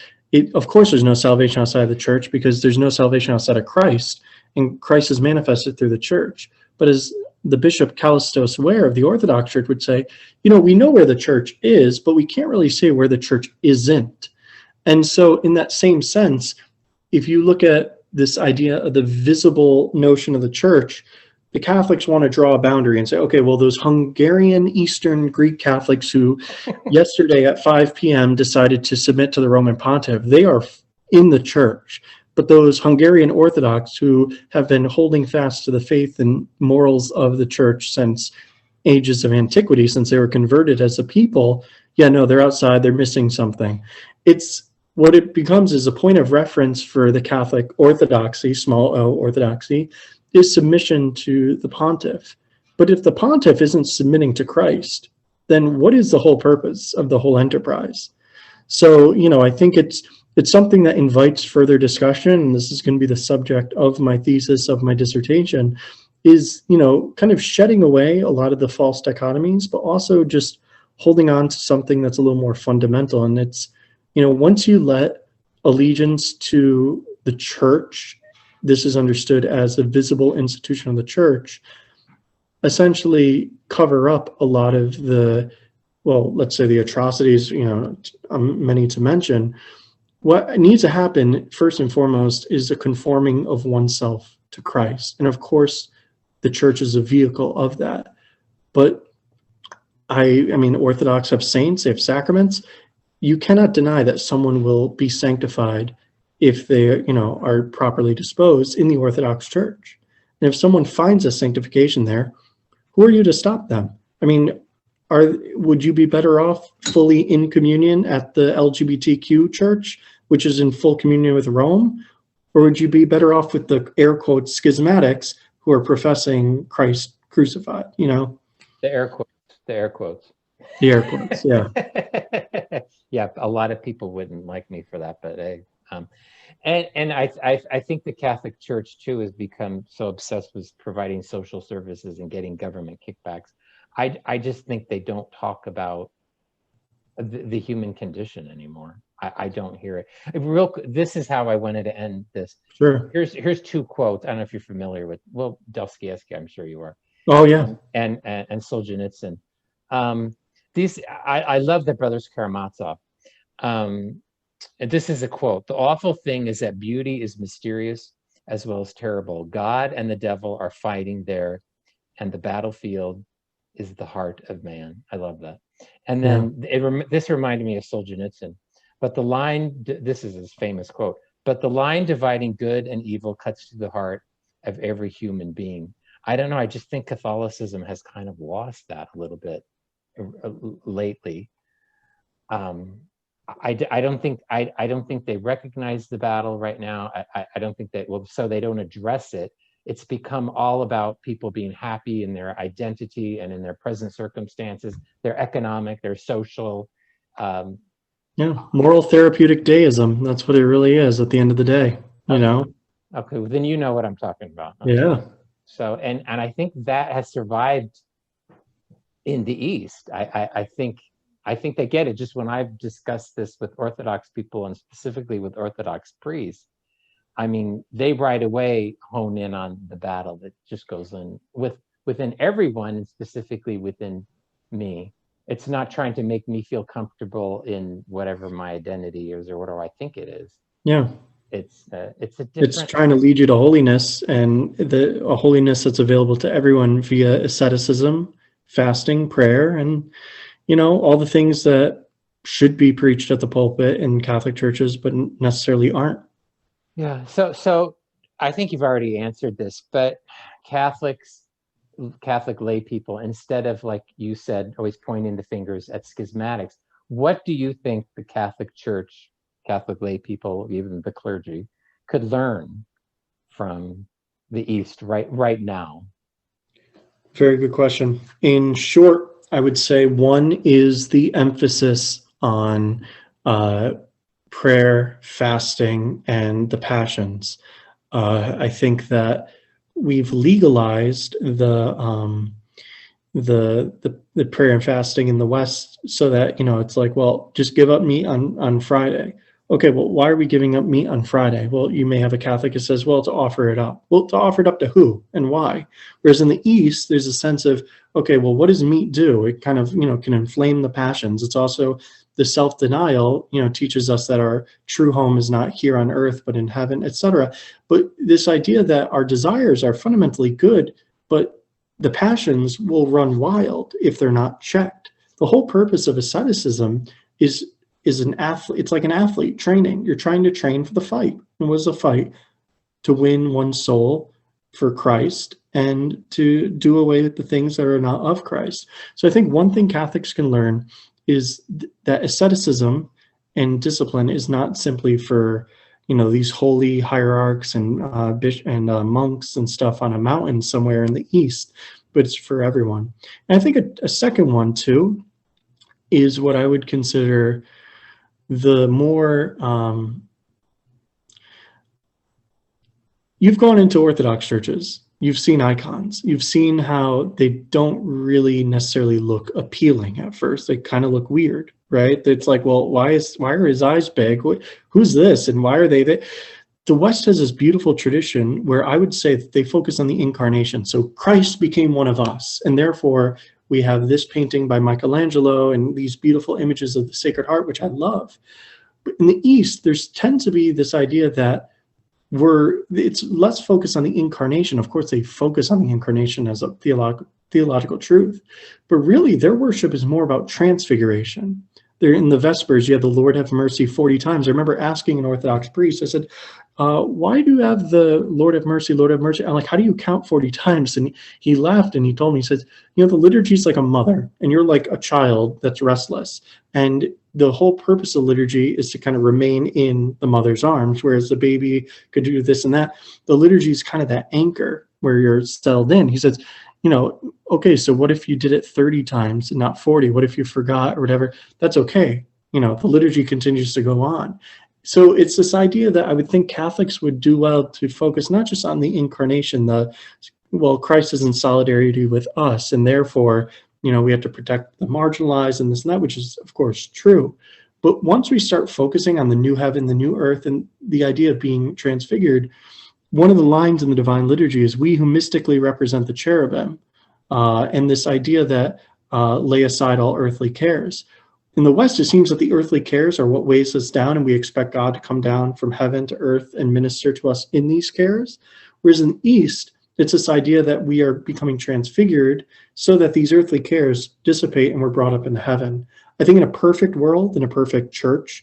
of course there's no salvation outside the church because there's no salvation outside of Christ. And Christ is manifested through the church. But as the Bishop Callistos Ware of the Orthodox Church would say, we know where the church is, but we can't really say where the church isn't. And so in that same sense, if you look at this idea of the visible notion of the church, the Catholics want to draw a boundary and say, okay, well, those Hungarian Eastern Greek Catholics who yesterday at 5 p.m. decided to submit to the Roman Pontiff, they are in the church. But those Hungarian Orthodox who have been holding fast to the faith and morals of the church since ages of antiquity, since they were converted as a people, they're outside, they're missing something. It's what it becomes is a point of reference for the Catholic orthodoxy, small o orthodoxy, is submission to the pontiff. But if the pontiff isn't submitting to Christ, then what is the whole purpose of the whole enterprise? So, I think it's something that invites further discussion, and this is going to be the subject of my thesis, of my dissertation, is, kind of shedding away a lot of the false dichotomies, but also just holding on to something that's a little more fundamental. And it's, once you let allegiance to the church, this is understood as a visible institution of the church, essentially cover up a lot of the, well, let's say the atrocities, many to mention. What needs to happen first and foremost is a conforming of oneself to Christ. And of course, the church is a vehicle of that. But I mean, Orthodox have saints, they have sacraments. You cannot deny that someone will be sanctified if they, are properly disposed in the Orthodox Church. And if someone finds a sanctification there, who are you to stop them? I mean, would you be better off fully in communion at the LGBTQ church, which is in full communion with Rome? Or would you be better off with the air quotes schismatics who are professing Christ crucified, The air quotes. The air quotes. The air quotes, yeah. Yeah, a lot of people wouldn't like me for that, but and I think the Catholic Church too has become so obsessed with providing social services and getting government kickbacks. I just think they don't talk about the human condition anymore. I don't hear it. This is how I wanted to end this. Sure. Here's two quotes. I don't know if you're familiar with, well, Dostoevsky, I'm sure you are. Oh yeah. And Solzhenitsyn. I love the brothers Karamazov. This is a quote: "The awful thing is that beauty is mysterious as well as terrible. God and the devil are fighting there, and the battlefield is the heart of man." I love that. And then this reminded me of Solzhenitsyn. But the line, this is his famous quote, "But the line dividing good and evil cuts to the heart of every human being." I don't know. I just think Catholicism has kind of lost that a little bit lately. I don't think they recognize the battle right now. I don't think that, well, so they don't address it. It's become all about people being happy in their identity and in their present circumstances, their economic, their social. Moral therapeutic deism. That's what it really is at the end of the day, Okay, well, then you know what I'm talking about. Okay. Yeah. So, and I think that has survived in the East. I think they get it. Just when I've discussed this with Orthodox people and specifically with Orthodox priests, I mean, they right away hone in on the battle that just goes in within everyone, and specifically within me. It's not trying to make me feel comfortable in whatever my identity is or whatever I think it is. Yeah. It's a different. It's trying to lead you to holiness, and a holiness that's available to everyone via asceticism, fasting, prayer, and all the things that should be preached at the pulpit in Catholic churches, but necessarily aren't. Yeah. So I think you've already answered this, but Catholic lay people, instead of, like you said, always pointing the fingers at schismatics, what do you think the Catholic Church, Catholic lay people, even the clergy, could learn from the East right now? Very good question. In short, I would say one is the emphasis on prayer, fasting, and the passions. I think that we've legalized the prayer and fasting in the West, so that it's like, well, just give up meat on Friday. Okay, well, why are we giving up meat on Friday? Well, you may have a Catholic that says, well, to offer it up. Well, to offer it up to who and why? Whereas in the East, there's a sense of, okay, well, what does meat do? It kind of, can inflame the passions. It's also the self-denial, teaches us that our true home is not here on earth, but in heaven, etc. But this idea that our desires are fundamentally good, but the passions will run wild if they're not checked. The whole purpose of asceticism is an athlete. It's like an athlete training. You're trying to train for the fight. And what is a fight? To win one's soul for Christ and to do away with the things that are not of Christ. So I think one thing Catholics can learn is that asceticism and discipline is not simply for, these holy hierarchs and monks and stuff on a mountain somewhere in the East, but it's for everyone. And I think a second one too is what I would consider the more, you've gone into Orthodox churches, you've seen icons, you've seen how they don't really necessarily look appealing at first. They kind of look weird, right? It's like, well, why are his eyes big? Who's this? And why are they there? The West has this beautiful tradition where I would say that they focus on the incarnation. So Christ became one of us, and therefore we have this painting by Michelangelo and these beautiful images of the Sacred Heart, which I love. But in the East, there's tends to be this idea that it's less focused on the incarnation. Of course, they focus on the incarnation as a theological truth, but really their worship is more about transfiguration. They're in the Vespers, you have the Lord have mercy 40 times. I remember asking an Orthodox priest, I said, why do you have the Lord have mercy, Lord have mercy? I'm like, how do you count 40 times? And he laughed and he told me, he says, the liturgy is like a mother and you're like a child that's restless. And the whole purpose of liturgy is to kind of remain in the mother's arms, whereas the baby could do this and that. The liturgy is kind of that anchor where you're settled in. He says, okay, so what if you did it 30 times and not 40? What if you forgot or whatever? That's okay. The liturgy continues to go on. So it's this idea that I would think Catholics would do well to focus not just on the incarnation, Christ is in solidarity with us, and therefore, we have to protect the marginalized and this and that, which is, of course, true. But once we start focusing on the new heaven, the new earth, and the idea of being transfigured, one of the lines in the Divine Liturgy is, we who mystically represent the cherubim, and this idea that lay aside all earthly cares. In the West, it seems that the earthly cares are what weighs us down, and we expect God to come down from heaven to earth and minister to us in these cares. Whereas in the East, it's this idea that we are becoming transfigured so that these earthly cares dissipate and we're brought up into heaven. I think in a perfect world, in a perfect church,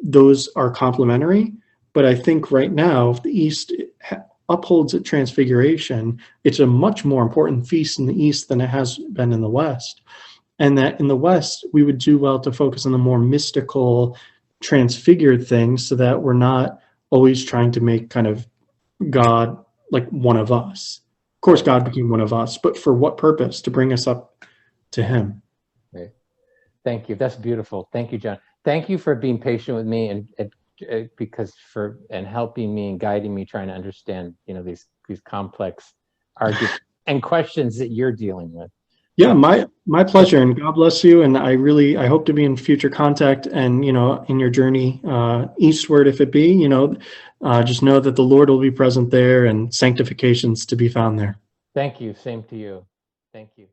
those are complementary. But I think right now, if the East upholds its transfiguration, it's a much more important feast in the East than it has been in the West. And that in the West, we would do well to focus on the more mystical, transfigured things so that we're not always trying to make kind of God like one of us. Of course, God became one of us, but for what purpose? To bring us up to him. Right. Thank you. That's beautiful. Thank you, John. Thank you for being patient with me and helping me and guiding me, trying to understand, these complex arguments and questions that you're dealing with. Yeah, my pleasure, and God bless you. And I hope to be in future contact, and in your journey eastward, if it be, just know that the Lord will be present there and sanctifications to be found there. Thank you. Same to you. Thank you.